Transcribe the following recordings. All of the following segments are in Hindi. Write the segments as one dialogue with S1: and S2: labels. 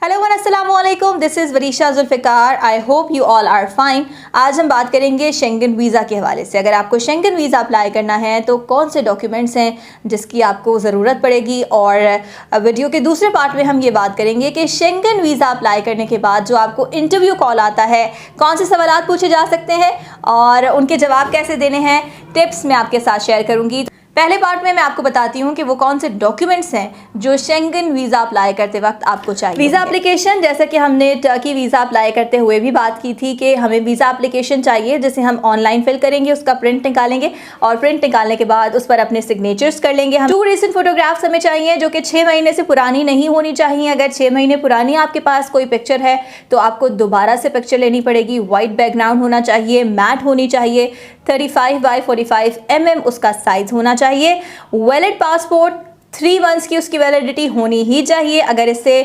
S1: हेलो वन अस्सलाम वालेकुम, this is Warisha Zulfiqar. I hope you all are fine. आज हम बात करेंगे शेंगन वीज़ा के हवाले से। अगर आपको शेंगन वीज़ा अप्लाई करना है तो कौन से डॉक्यूमेंट्स हैं जिसकी आपको ज़रूरत पड़ेगी, और वीडियो के दूसरे पार्ट में हम ये बात करेंगे कि शेंगन वीज़ा अप्लाई करने के बाद जो आपको इंटरव्यू कॉल आता है, कौन से सवाल पूछे जा सकते हैं और उनके जवाब कैसे देने हैं, टिप्स मैं आपके साथ शेयर करूँगी। पहले पार्ट में मैं आपको बताती हूँ कि वो कौन से डॉक्यूमेंट्स हैं जो शेंगन वीज़ा अप्लाई करते वक्त आपको चाहिए। वीज़ा एप्लीकेशन, जैसा कि हमने टर्की वीज़ा अप्लाई करते हुए भी बात की थी कि हमें वीज़ा एप्लीकेशन चाहिए जिसे हम ऑनलाइन फिल करेंगे, उसका प्रिंट निकालेंगे और प्रिंट निकालने के बाद उस पर अपने सिग्नेचर्स कर लेंगे। हम 2 रीसेंट फोटोग्राफ्स हमें चाहिए जो कि 6 महीने से पुरानी नहीं होनी चाहिए। अगर 6 महीने पुरानी आपके पास कोई पिक्चर है तो आपको दोबारा से पिक्चर लेनी पड़ेगी। वाइट बैकग्राउंड होना चाहिए, मैट होनी चाहिए, 35 बाई 45 mm उसका साइज होना चाहिए। वैलिड पासपोर्ट 3 मंथ्स की उसकी वैलिडिटी होनी ही चाहिए। अगर इससे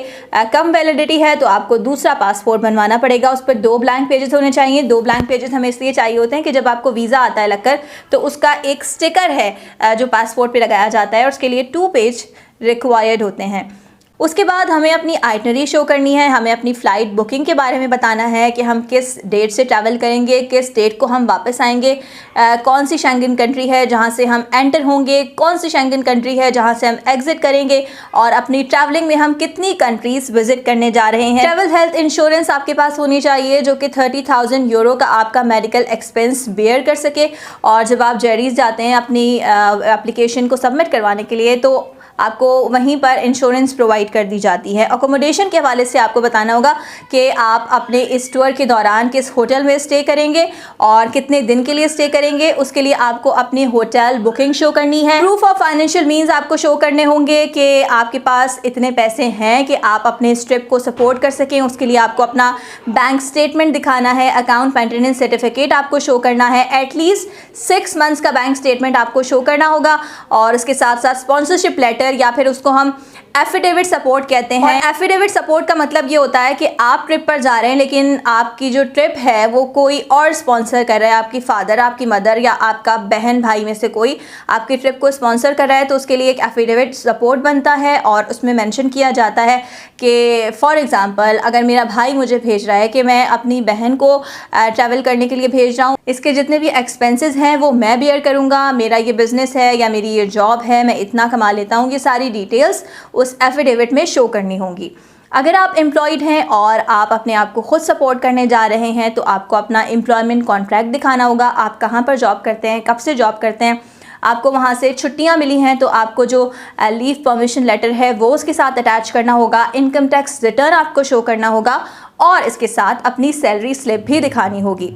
S1: कम वैलिडिटी है तो आपको दूसरा पासपोर्ट बनवाना पड़ेगा। उस पर 2 ब्लैंक पेजेस होने चाहिए। 2 ब्लैंक पेजेस हमें इसलिए चाहिए होते हैं कि जब आपको वीज़ा आता है लगकर तो उसका एक स्टिकर है जो पासपोर्ट पे लगाया जाता है और उसके लिए 2 पेज रिक्वायर्ड होते हैं। उसके बाद हमें अपनी आइटनरी शो करनी है। हमें अपनी फ़्लाइट बुकिंग के बारे में बताना है कि हम किस डेट से ट्रैवल करेंगे, किस डेट को हम वापस आएंगे, कौन सी शेंगन कंट्री है जहां से हम एंटर होंगे, कौन सी शेंगन कंट्री है जहां से हम एग्जिट करेंगे, और अपनी ट्रैवलिंग में हम कितनी कंट्रीज़ विजिट करने जा रहे हैं। ट्रैवल हेल्थ इंश्योरेंस आपके पास होनी चाहिए जो कि 30,000 यूरो का आपका मेडिकल एक्सपेंस बेयर कर सके। और जब आप जेरीज जाते हैं अपनी एप्लीकेशन को सबमिट करवाने के लिए तो आपको वहीं पर इंश्योरेंस प्रोवाइड कर दी जाती है। अकोमोडेशन के हवाले से आपको बताना होगा कि आप अपने इस टूर के दौरान किस होटल में स्टे करेंगे और कितने दिन के लिए स्टे करेंगे। उसके लिए आपको अपनी होटल बुकिंग शो करनी है। प्रूफ ऑफ फाइनेंशियल मीन्स आपको शो करने होंगे कि आपके पास इतने पैसे हैं कि आप अपने इस ट्रिप को सपोर्ट कर सकें। उसके लिए आपको अपना बैंक स्टेटमेंट दिखाना है, अकाउंट मेंटेनेंस सर्टिफिकेट आपको शो करना है, एटलीस्ट 6 मंथ्स का बैंक स्टेटमेंट आपको शो करना होगा, और उसके साथ साथ स्पॉन्सरशिप लेटर या फिर उसको हम एफिडेविट सपोर्ट कहते हैं। एफिडेविट सपोर्ट का मतलब ये होता है कि आप ट्रिप पर जा रहे हैं लेकिन आपकी जो ट्रिप है वो कोई और स्पॉन्सर कर रहा है, आपकी फादर, आपकी मदर या आपका बहन भाई में से कोई आपकी ट्रिप को स्पॉन्सर कर रहा है, तो उसके लिए एक एफिडेविट सपोर्ट बनता है और उसमें मेंशन किया जाता है कि फॉर एग्जांपल अगर मेरा भाई मुझे भेज रहा है कि मैं अपनी बहन को ट्रैवल करने के लिए भेज रहा हूँ, इसके जितने भी एक्सपेंसेस हैं वो मैं बेयर करूँगा, मेरा ये बिज़नेस है या मेरी ये जॉब है, मैं इतना कमा लेता हूँ, ये सारी डिटेल्स उस एफिडेविट में शो करनी होंगी। अगर आप एम्प्लॉयड हैं और आप अपने आप को खुद सपोर्ट करने जा रहे हैं तो आपको अपना एम्प्लॉयमेंट कॉन्ट्रैक्ट दिखाना होगा। आप कहाँ पर जॉब करते हैं, कब से जॉब करते हैं, आपको वहाँ से छुट्टियाँ मिली हैं तो आपको जो लीव परमिशन लेटर है वो उसके साथ अटैच करना होगा। इनकम टैक्स रिटर्न आपको शो करना होगा और इसके साथ अपनी सैलरी स्लिप भी दिखानी होगी।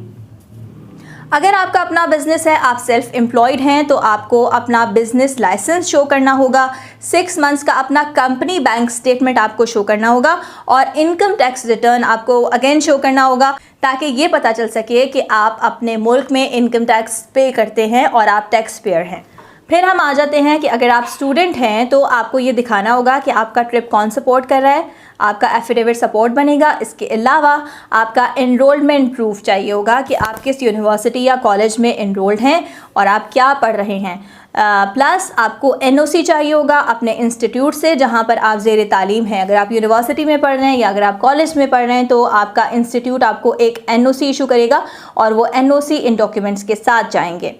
S1: अगर आपका अपना बिजनेस है, आप सेल्फ एम्प्लॉयड हैं, तो आपको अपना बिजनेस लाइसेंस शो करना होगा। 6 मंथ्स का अपना कंपनी बैंक स्टेटमेंट आपको शो करना होगा और इनकम टैक्स रिटर्न आपको अगेन शो करना होगा ताकि ये पता चल सके कि आप अपने मुल्क में इनकम टैक्स पे करते हैं और आप टैक्स पेयर हैं। फिर हम आ जाते हैं कि अगर आप स्टूडेंट हैं तो आपको ये दिखाना होगा कि आपका ट्रिप कौन सपोर्ट कर रहा है, आपका एफिडेविट सपोर्ट बनेगा। इसके अलावा आपका एनरोलमेंट प्रूफ चाहिए होगा कि आप किस यूनिवर्सिटी या कॉलेज में एनरोल्ड हैं और आप क्या पढ़ रहे हैं। प्लस आपको एनओसी चाहिए होगा अपने इंस्टीट्यूट से जहां पर आप ज़ेर तालीम हैं। अगर आप यूनिवर्सिटी में पढ़ रहे हैं या अगर आप कॉलेज में पढ़ रहे हैं तो आपका इंस्टीट्यूट आपको एक एनओसी इशू करेगा और वो एनओसी इन डॉक्यूमेंट्स के साथ जाएंगे।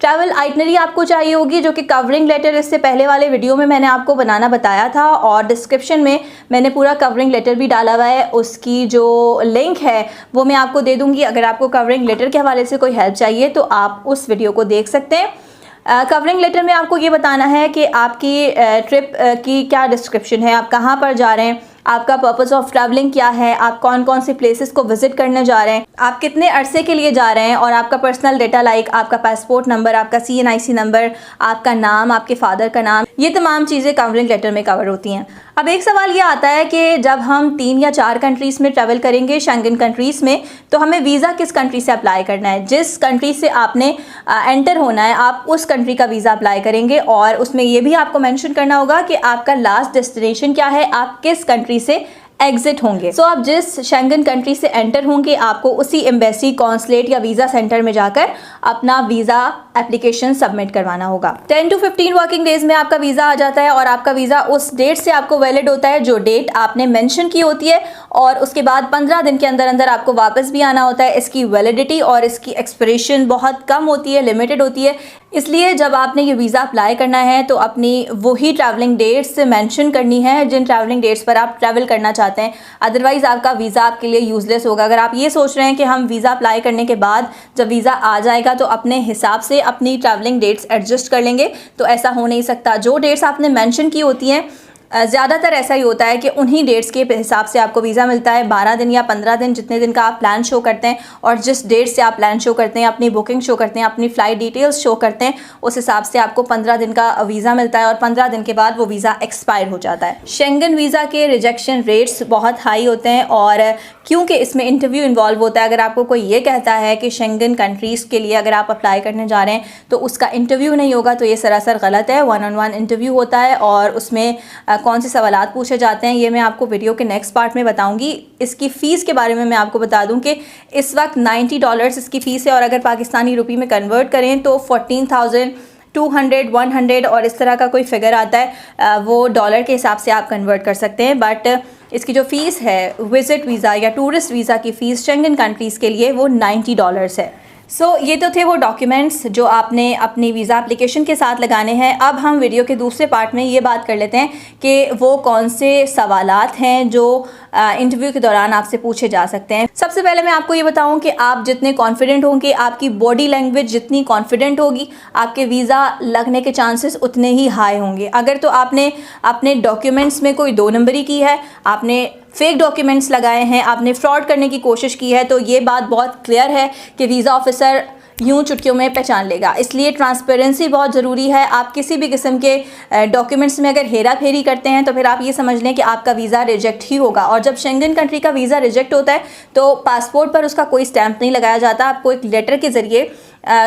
S1: ट्रैवल आइटनरी आपको चाहिए होगी जो कि कवरिंग लेटर, इससे पहले वाले वीडियो में मैंने आपको बनाना बताया था और डिस्क्रिप्शन में मैंने पूरा कवरिंग लेटर भी डाला हुआ है। उसकी जो लिंक है वो मैं आपको दे दूंगी। अगर आपको कवरिंग लेटर के हवाले से कोई हेल्प चाहिए तो आप उस वीडियो को देख सकते हैं। कवरिंग लेटर में आपको ये बताना है कि आपकी ट्रिप की क्या डिस्क्रिप्शन है, आप कहाँ पर जा रहे हैं, आपका पर्पस ऑफ ट्रैवलिंग क्या है, आप कौन कौन से प्लेसेस को विजिट करने जा रहे हैं, आप कितने अरसे के लिए जा रहे हैं, और आपका पर्सनल डेटा लाइक आपका पासपोर्ट नंबर, आपका CNIC नंबर, आपका नाम, आपके फादर का नाम, ये तमाम चीज़ें कवरिंग लेटर में कवर होती हैं। अब एक सवाल ये आता है कि जब हम 3 या 4 कंट्रीज़ में ट्रैवल करेंगे शेंगन कंट्रीज़ में, तो हमें वीज़ा किस कंट्री से अप्लाई करना है। जिस कंट्री से आपने एंटर होना है आप उस कंट्री का वीज़ा अप्लाई करेंगे और उसमें ये भी आपको मेंशन करना होगा कि आपका लास्ट डेस्टिनेशन क्या है, आप किस कंट्री से एग्जिट होंगे। सो आप जिस शेंगन कंट्री से एंटर होंगे आपको उसी एम्बेसी, कॉन्सुलेट या वीज़ा सेंटर में जाकर अपना वीज़ा एप्लीकेशन सबमिट करवाना होगा। 10 to 15 वर्किंग डेज में आपका वीज़ा आ जाता है और आपका वीज़ा उस डेट से आपको वैलिड होता है जो डेट आपने मेंशन की होती है, और उसके बाद 15 दिन के अंदर अंदर आपको वापस भी आना होता है। इसकी वैलिडिटी और इसकी एक्सपिरेशन बहुत कम होती है, लिमिटेड होती है। इसलिए जब आपने ये वीज़ा अप्लाई करना है तो अपनी वही ट्रैवलिंग डेट्स मेंशन करनी है जिन ट्रैवलिंग डेट्स पर आप ट्रैवल करना चाहते हैं, अदरवाइज़ आपका वीज़ा आपके लिए यूज़लेस होगा। अगर आप ये सोच रहे हैं कि हम वीज़ा अप्लाई करने के बाद जब वीज़ा आ जाएगा तो अपने हिसाब से अपनी ट्रैवलिंग डेट्स एडजस्ट कर लेंगे, तो ऐसा हो नहीं सकता। जो डेट्स आपने मेंशन की होती हैं ज़्यादातर ऐसा ही होता है कि उन्हीं डेट्स के हिसाब से आपको वीज़ा मिलता है। 12 दिन या 15 दिन, जितने दिन का आप प्लान शो करते हैं और जिस डेट से आप प्लान शो करते हैं, अपनी बुकिंग शो करते हैं, अपनी फ़्लाइट डिटेल्स शो करते हैं, उस हिसाब से आपको 15 दिन का वीज़ा मिलता है और 15 दिन के बाद वो वीज़ा एक्सपायर हो जाता है। शेंगन वीज़ा के रिजेक्शन रेट्स बहुत हाई होते हैं और क्योंकि इसमें इंटरव्यू इन्वॉल्व होता है। अगर आपको कोई ये कहता है कि शेंगन कंट्रीज़ के लिए अगर आप अप्लाई करने जा रहे हैं तो उसका इंटरव्यू नहीं होगा, तो ये सरासर गलत है। 1-on-1 इंटरव्यू होता है और उसमें कौन से सवालात पूछे जाते हैं ये मैं आपको वीडियो के नेक्स्ट पार्ट में बताऊंगी। इसकी फ़ीस के बारे में मैं आपको बता दूं कि इस वक्त $90 इसकी फ़ीस है और अगर पाकिस्तानी रुपये में कन्वर्ट करें तो 14,200, 100 और इस तरह का कोई फिगर आता है, वो डॉलर के हिसाब से आप कन्वर्ट कर सकते हैं। बट इसकी जो फ़ीस है विज़िट वीज़ा या टूरिस्ट वीज़ा की फ़ीस शेंगन कंट्रीज़ के लिए वो $90 है। ये तो थे वो डॉक्यूमेंट्स जो आपने अपनी वीज़ा एप्लीकेशन के साथ लगाने हैं। अब हम वीडियो के दूसरे पार्ट में ये बात कर लेते हैं कि वो कौन से सवालात हैं जो इंटरव्यू के दौरान आपसे पूछे जा सकते हैं। सबसे पहले मैं आपको ये बताऊं कि आप जितने कॉन्फिडेंट होंगे, आपकी बॉडी लैंग्वेज जितनी कॉन्फिडेंट होगी, आपके वीज़ा लगने के चांसेस उतने ही हाई होंगे। अगर तो आपने अपने डॉक्यूमेंट्स में कोई 2 नंबरी की है, आपने फेक डॉक्यूमेंट्स लगाए हैं, आपने फ्रॉड करने की कोशिश की है, तो ये बात बहुत क्लियर है कि वीज़ा ऑफिसर यूं चुटकियों में पहचान लेगा। इसलिए ट्रांसपेरेंसी बहुत ज़रूरी है। आप किसी भी किस्म के डॉक्यूमेंट्स में अगर हेरा फेरी करते हैं तो फिर आप ये समझ लें कि आपका वीज़ा रिजेक्ट ही होगा। और जब शेंगन कंट्री का वीज़ा रिजेक्ट होता है तो पासपोर्ट पर उसका कोई स्टैंप नहीं लगाया जाता, आपको एक लेटर के ज़रिए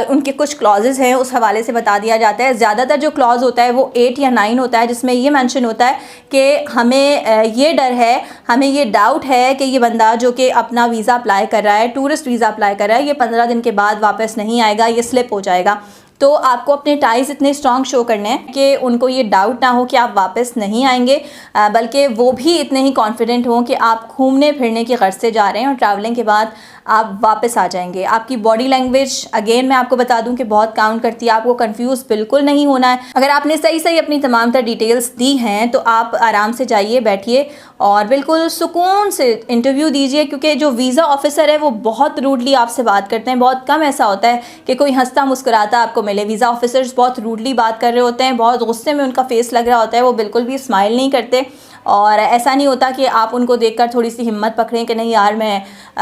S1: उनके कुछ क्लॉजेज़ हैं उस हवाले से बता दिया जाता है। ज़्यादातर जो क्लॉज होता है वो 8 या 9 होता है, जिसमें ये मेंशन होता है कि हमें ये डर है, हमें ये डाउट है कि ये बंदा जो कि अपना वीज़ा अप्लाई कर रहा है, टूरिस्ट वीज़ा अप्लाई कर रहा है, ये 15 दिन के बाद वापस नहीं आएगा, ये स्लिप हो जाएगा। तो आपको अपने टाइज इतने स्ट्रॉन्ग शो करने हैं कि उनको ये डाउट ना हो कि आप वापस नहीं आएंगे, बल्कि वो भी इतने ही कॉन्फिडेंट हों कि आप घूमने फिरने की गर्ज से जा रहे हैं और ट्रैवलिंग के बाद आप वापस आ जाएंगे। आपकी बॉडी लैंग्वेज अगेन मैं आपको बता दूं कि बहुत काउंट करती है, आपको कंफ्यूज बिल्कुल नहीं होना है। अगर आपने सही सही अपनी तमाम तर डिटेल्स दी हैं तो आप आराम से जाइए, बैठिए और बिल्कुल सुकून से इंटरव्यू दीजिए, क्योंकि जो वीज़ा ऑफिसर है वो बहुत रूडली आपसे बात करते हैं। बहुत कम ऐसा होता है कि कोई हंसता मुस्कुराता आपको मिले। वीज़ा ऑफिसर्स बहुत रूडली बात कर रहे होते हैं, बहुत गुस्से में उनका फेस लग रहा होता है, वो बिल्कुल भी स्माइल नहीं करते। और ऐसा नहीं होता कि आप उनको देखकर थोड़ी सी हिम्मत पकड़ें कि नहीं यार मैं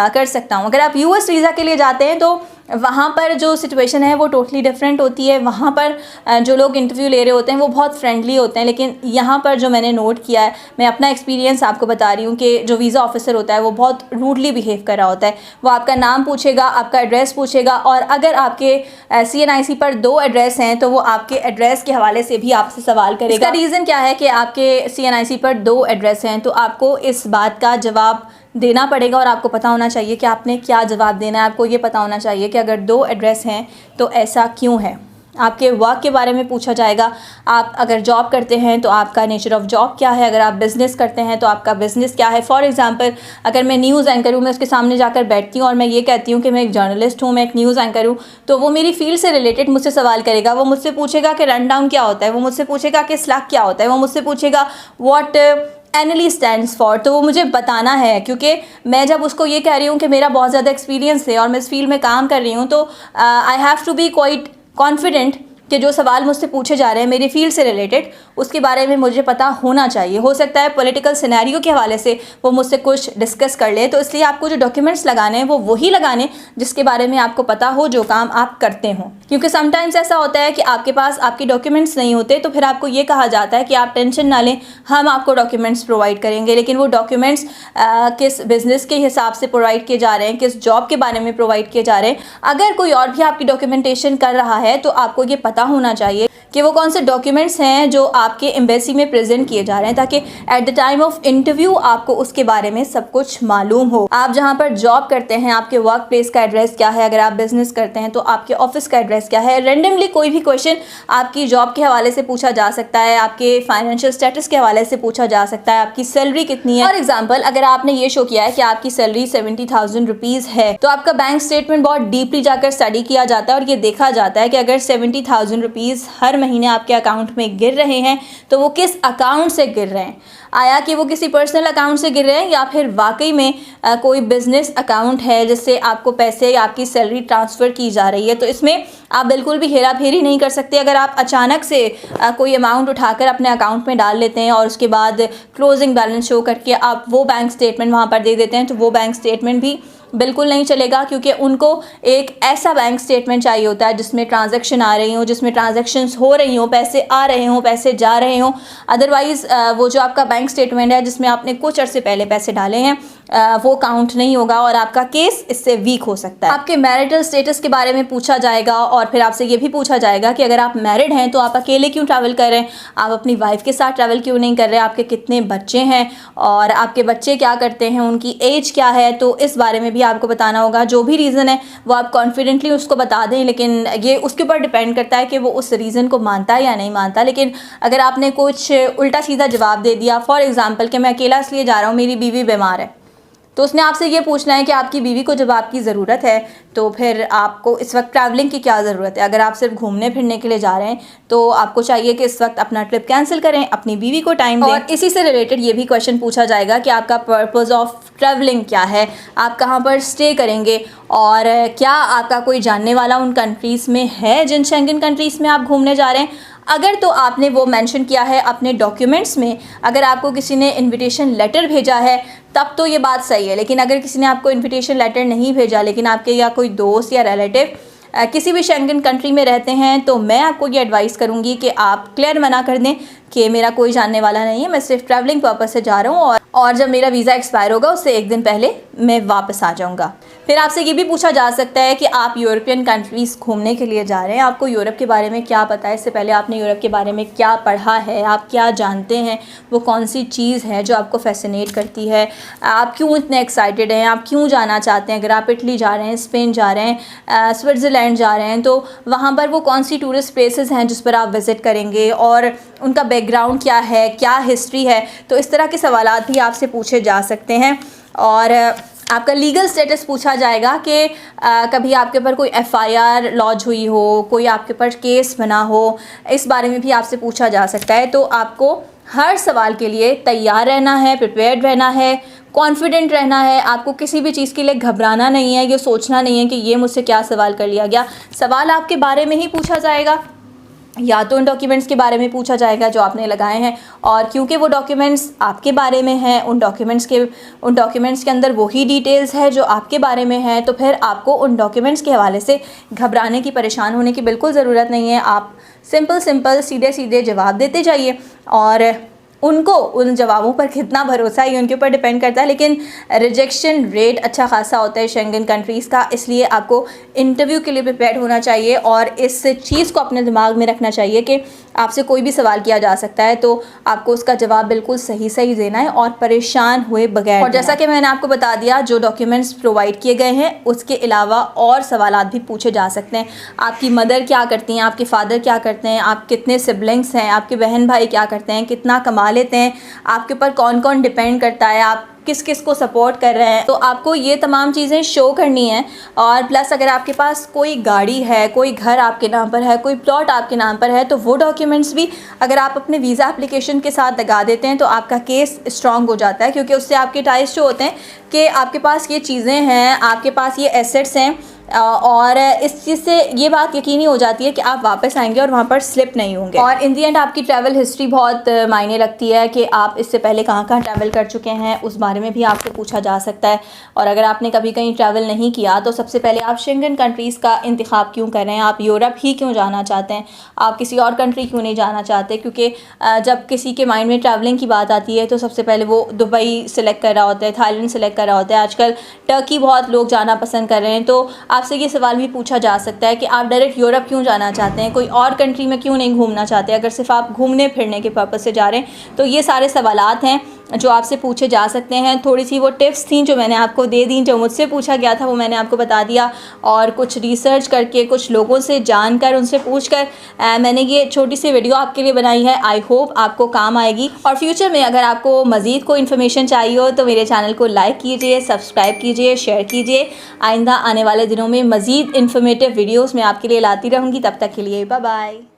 S1: कर सकता हूँ। अगर आप यूएस वीज़ा के लिए जाते हैं तो वहाँ पर जो सिचुएशन है वो टोटली डिफरेंट होती है। वहाँ पर जो लोग इंटरव्यू ले रहे होते हैं वो बहुत फ्रेंडली होते हैं, लेकिन यहाँ पर जो मैंने नोट किया है, मैं अपना एक्सपीरियंस आपको बता रही हूँ कि जो वीज़ा ऑफिसर होता है वो बहुत रूडली बिहेव कर रहा होता है। वो आपका नाम पूछेगा, आपका एड्रेस पूछेगा, और अगर आपके CNIC पर 2 एड्रेस हैं तो वो आपके एड्रेस के हवाले से भी आपसे सवाल करेगा। इसका रीज़न क्या है कि आपके CNIC पर 2 एड्रेस हैं, तो आपको इस बात का जवाब देना पड़ेगा और आपको पता होना चाहिए कि आपने क्या जवाब देना है। आपको ये पता होना चाहिए कि अगर 2 एड्रेस हैं तो ऐसा क्यों है। आपके वर्क के बारे में पूछा जाएगा। आप अगर जॉब करते हैं तो आपका नेचर ऑफ जॉब क्या है, अगर आप बिज़नेस करते हैं तो आपका बिज़नेस क्या है। फॉर एग्जांपल अगर मैं न्यूज़ एंकर हूँ, मैं उसके सामने जाकर बैठती हूँ और मैं ये कहती हूँ कि मैं एक जर्नलिस्ट हूँ, मैं एक न्यूज़ एंकर हूँ, तो वो मेरी फील्ड से रिलेटेड मुझसे सवाल करेगा। वो मुझसे पूछेगा कि रन डाउन क्या होता है, वो मुझसे पूछेगा कि स्लैक क्या होता है, वो मुझसे पूछेगा व्हाट एनली स्टैंड्स फॉर। तो वो मुझे बताना है, क्योंकि मैं जब उसको ये कह रही हूँ कि मेरा बहुत ज़्यादा एक्सपीरियंस है और मैं इस फील्ड में काम कर रही हूँ, तो I have to be quite confident कि जो सवाल मुझसे पूछे जा रहे हैं मेरी फील्ड से रिलेटेड, उसके बारे में मुझे पता होना चाहिए। हो सकता है पॉलिटिकल सिनेरियो के हवाले से वो मुझसे कुछ डिस्कस कर ले, तो इसलिए आपको जो डॉक्यूमेंट्स लगाने हैं वो वही लगाने जिसके बारे में आपको पता हो, जो काम आप करते हों। क्योंकि समटाइम्स ऐसा होता है कि आपके पास आपके डॉक्यूमेंट्स नहीं होते, तो फिर आपको ये कहा जाता है कि आप टेंशन ना लें, हम आपको डॉक्यूमेंट्स प्रोवाइड करेंगे। लेकिन वो डॉक्यूमेंट्स किस बिज़नेस के हिसाब से प्रोवाइड किए जा रहे हैं, किस जॉब के बारे में प्रोवाइड किए जा रहे हैं। अगर कोई और भी आपकी डॉक्यूमेंटेशन कर रहा है तो आपको ये पता होना चाहिए कि वो कौन से डॉक्यूमेंट्स हैं जो आपके एम्बेसी में प्रेजेंट किए जा रहे हैं, ताकि at the time of interview आपको उसके बारे में सब कुछ मालूम हो। आप जहाँ पर जॉब करते हैं आपके वर्क प्लेस का एड्रेस क्या है, अगर आप बिजनेस करते हैं तो आपके ऑफिस का एड्रेस क्या है। रेंडमली कोई भी क्वेश्चन आपकी जॉब के हवाले से पूछा जा सकता है, आपके फाइनेंशियल स्टेटस के हवाले से पूछा जा सकता है, आपकी सैलरी कितनी है। फॉर एग्जाम्पल, अगर आपने ये शो किया है कि आपकी सैलरी 70,000 रुपीज़ है, तो आपका बैंक स्टेटमेंट बहुत डीपली जाकर स्टडी किया जाता है और ये देखा जाता है कि अगर 70,000 रुपीज़ हर महीने आपके अकाउंट में गिर रहे हैं तो वो किस अकाउंट से गिर रहे हैं। आया कि वो किसी पर्सनल अकाउंट से गिर रहे हैं या फिर वाकई में कोई बिजनेस अकाउंट है जिससे आपको पैसे या आपकी सैलरी ट्रांसफ़र की जा रही है। तो इसमें आप बिल्कुल भी हेरा फेरी नहीं कर सकते। अगर आप अचानक से कोई अमाउंट उठाकर अपने अकाउंट में डाल लेते हैं और उसके बाद क्लोजिंग बैलेंस शो करके आप वो बैंक स्टेटमेंट वहाँ पर दे देते हैं, तो वो बैंक स्टेटमेंट भी बिल्कुल नहीं चलेगा, क्योंकि उनको एक ऐसा बैंक स्टेटमेंट चाहिए होता है जिसमें ट्रांजैक्शन आ रही हो, जिसमें ट्रांजैक्शंस हो रही हो, पैसे आ रहे हों, पैसे जा रहे हों। अदरवाइज़ वो जो आपका बैंक स्टेटमेंट है जिसमें आपने कुछ अर्से पहले पैसे डाले हैं वो काउंट नहीं होगा और आपका केस इससे वीक हो सकता है। आपके मैरिटल स्टेटस के बारे में पूछा जाएगा और फिर आपसे ये भी पूछा जाएगा कि अगर आप मैरिड हैं तो आप अकेले क्यों ट्रैवल कर रहे हैं, आप अपनी वाइफ के साथ ट्रैवल क्यों नहीं कर रहे, आपके कितने बच्चे हैं और आपके बच्चे क्या करते हैं, उनकी एज क्या है। तो इस बारे में भी आपको बताना होगा। जो भी रीज़न है वो आप कॉन्फिडेंटली उसको बता दें, लेकिन ये उसके ऊपर डिपेंड करता है कि वो उस रीज़न को मानता है या नहीं मानता। लेकिन अगर आपने कुछ उल्टा सीधा जवाब दे दिया, फॉर एग्ज़ाम्पल कि मैं अकेला इसलिए जा रहा हूँ, मेरी बीवी बीमार है, तो उसने आपसे ये पूछना है कि आपकी बीवी को जब आपकी ज़रूरत है तो फिर आपको इस वक्त ट्रैवलिंग की क्या ज़रूरत है। अगर आप सिर्फ घूमने फिरने के लिए जा रहे हैं तो आपको चाहिए कि इस वक्त अपना ट्रिप कैंसिल करें, अपनी बीवी को टाइम दें। और इसी से रिलेटेड ये भी क्वेश्चन पूछा जाएगा कि आपका पर्पज़ ऑफ ट्रैवलिंग क्या है, आप कहाँ पर स्टे करेंगे और क्या आपका कोई जानने वाला उन कंट्रीज़ में है जिन शेंगन कंट्रीज़ में आप घूमने जा रहे हैं। अगर तो आपने वो मेंशन किया है अपने डॉक्यूमेंट्स में, अगर आपको किसी ने इनविटेशन लेटर भेजा है तब तो ये बात सही है। लेकिन अगर किसी ने आपको इनविटेशन लेटर नहीं भेजा लेकिन आपके या कोई दोस्त या रिलेटिव किसी भी शेंगन कंट्री में रहते हैं, तो मैं आपको ये एडवाइस करूँगी कि आप क्लियर मना कर दें कि मेरा कोई जानने वाला नहीं है, मैं सिर्फ ट्रैवलिंग पर्पस से जा रहा हूँ और जब मेरा वीज़ा एक्सपायर होगा उससे एक दिन पहले मैं वापस आ जाऊँगा। फिर आपसे ये भी पूछा जा सकता है कि आप यूरोपियन कंट्रीज़ घूमने के लिए जा रहे हैं, आपको यूरोप के बारे में क्या पता है, इससे पहले आपने यूरोप के बारे में क्या पढ़ा है, आप क्या जानते हैं, वो कौन सी चीज़ है जो आपको फैसिनेट करती है, आप क्यों इतने एक्साइटेड हैं, आप क्यों जाना चाहते हैं। अगर आप इटली जा रहे हैं, स्पेन जा रहे हैं, स्विट्ज़रलैंड जा रहे हैं, तो वहाँ पर वो कौन सी टूरिस्ट प्लेसेस हैं जिस पर आप विज़िट करेंगे और उनका बैकग्राउंड क्या है, क्या हिस्ट्री है। तो इस तरह के सवालात भी आपसे पूछे जा सकते हैं। और आपका लीगल स्टेटस पूछा जाएगा कि कभी आपके ऊपर कोई एफआईआर लॉन्च हुई हो, कोई आपके ऊपर केस बना हो, इस बारे में भी आपसे पूछा जा सकता है। तो आपको हर सवाल के लिए तैयार रहना है, प्रिपेयर्ड रहना है, कॉन्फिडेंट रहना है। आपको किसी भी चीज़ के लिए घबराना नहीं है, ये सोचना नहीं है कि ये मुझसे क्या सवाल कर लिया गया। सवाल आपके बारे में ही पूछा जाएगा, या तो उन डॉक्यूमेंट्स के बारे में पूछा जाएगा जो आपने लगाए हैं, और क्योंकि वो डॉक्यूमेंट्स आपके बारे में हैं, उन डॉक्यूमेंट्स के अंदर वही डिटेल्स है जो आपके बारे में है, तो फिर आपको उन डॉक्यूमेंट्स के हवाले से घबराने की, परेशान होने की बिल्कुल ज़रूरत नहीं है। आप सिंपल सीधे सीधे जवाब देते जाइए और उनको उन जवाबों पर कितना भरोसा है उनके ऊपर डिपेंड करता है। लेकिन रिजेक्शन रेट अच्छा खासा होता है शेंगन कंट्रीज़ का, इसलिए आपको इंटरव्यू के लिए प्रिपेयर होना चाहिए और इस चीज़ को अपने दिमाग में रखना चाहिए कि आपसे कोई भी सवाल किया जा सकता है तो आपको उसका जवाब बिल्कुल सही देना है और परेशान हुए बगैर। और जैसा कि मैंने आपको बता दिया, जो डॉक्यूमेंट्स प्रोवाइड किए गए हैं उसके अलावा और सवालात भी पूछे जा सकते हैं। आपकी मदर क्या करती हैं, आपके फादर क्या करते हैं, आप कितने सिबलिंग्स हैं, आपके बहन भाई क्या करते हैं, कितना कमा लेते हैं, आपके ऊपर कौन कौन डिपेंड करता है, आप किस किस को सपोर्ट कर रहे हैं। तो आपको ये तमाम चीज़ें शो करनी है। और प्लस अगर आपके पास कोई गाड़ी है, कोई घर आपके नाम पर है, कोई प्लॉट आपके नाम पर है, तो वो डॉक्यूमेंट्स भी अगर आप अपने वीज़ा एप्लीकेशन के साथ लगा देते हैं तो आपका केस स्ट्रॉन्ग हो जाता है, क्योंकि उससे आपके टाइज शो होते हैं कि आपके पास ये चीज़ें हैं, आपके पास ये एसेट्स हैं, और इस चीज़ से ये बात यकीनी हो जाती है कि आप वापस आएंगे और वहाँ पर स्लिप नहीं होंगे। और इन दी एंड आपकी ट्रैवल हिस्ट्री बहुत मायने रखती है कि आप इससे पहले कहाँ कहाँ ट्रैवल कर चुके हैं, उस बारे में भी आपसे पूछा जा सकता है। और अगर आपने कभी कहीं ट्रैवल नहीं किया तो सबसे पहले आप शेंगन कंट्रीज़ का इंतखाब क्यों कर रहे हैं, आप यूरोप ही क्यों जाना चाहते हैं, आप किसी और कंट्री क्यों नहीं जाना चाहते। क्योंकि जब किसी के माइंड में ट्रैवलिंग की बात आती है तो सबसे पहले वो दुबई सेलेक्ट कर रहा होता है, थाईलैंड सेलेक्ट कर रहा होता है, आजकल टर्की बहुत लोग जाना पसंद कर रहे हैं। तो आप आपसे ये सवाल भी पूछा जा सकता है कि आप डायरेक्ट यूरोप क्यों जाना चाहते हैं, कोई और कंट्री में क्यों नहीं घूमना चाहते, अगर सिर्फ आप घूमने फिरने के पर्पज़ से जा रहे हैं। तो ये सारे सवालात हैं जो आपसे पूछे जा सकते हैं। थोड़ी सी वो टिप्स थी जो मैंने आपको दे दी, जो मुझसे पूछा गया था वो मैंने आपको बता दिया, और कुछ रिसर्च करके कुछ लोगों से जानकर उनसे पूछकर मैंने ये छोटी सी वीडियो आपके लिए बनाई है। आई होप आपको काम आएगी। और फ्यूचर में अगर आपको मज़ीद कोई इन्फॉर्मेशन चाहिए हो तो मेरे चैनल को लाइक कीजिए, सब्सक्राइब कीजिए, शेयर कीजिए। आइंदा आने वाले दिनों में मज़ीद इन्फॉर्मेटिव वीडियोज़ मैं आपके लिए लाती रहूँगी। तब तक के लिए बाय बाय।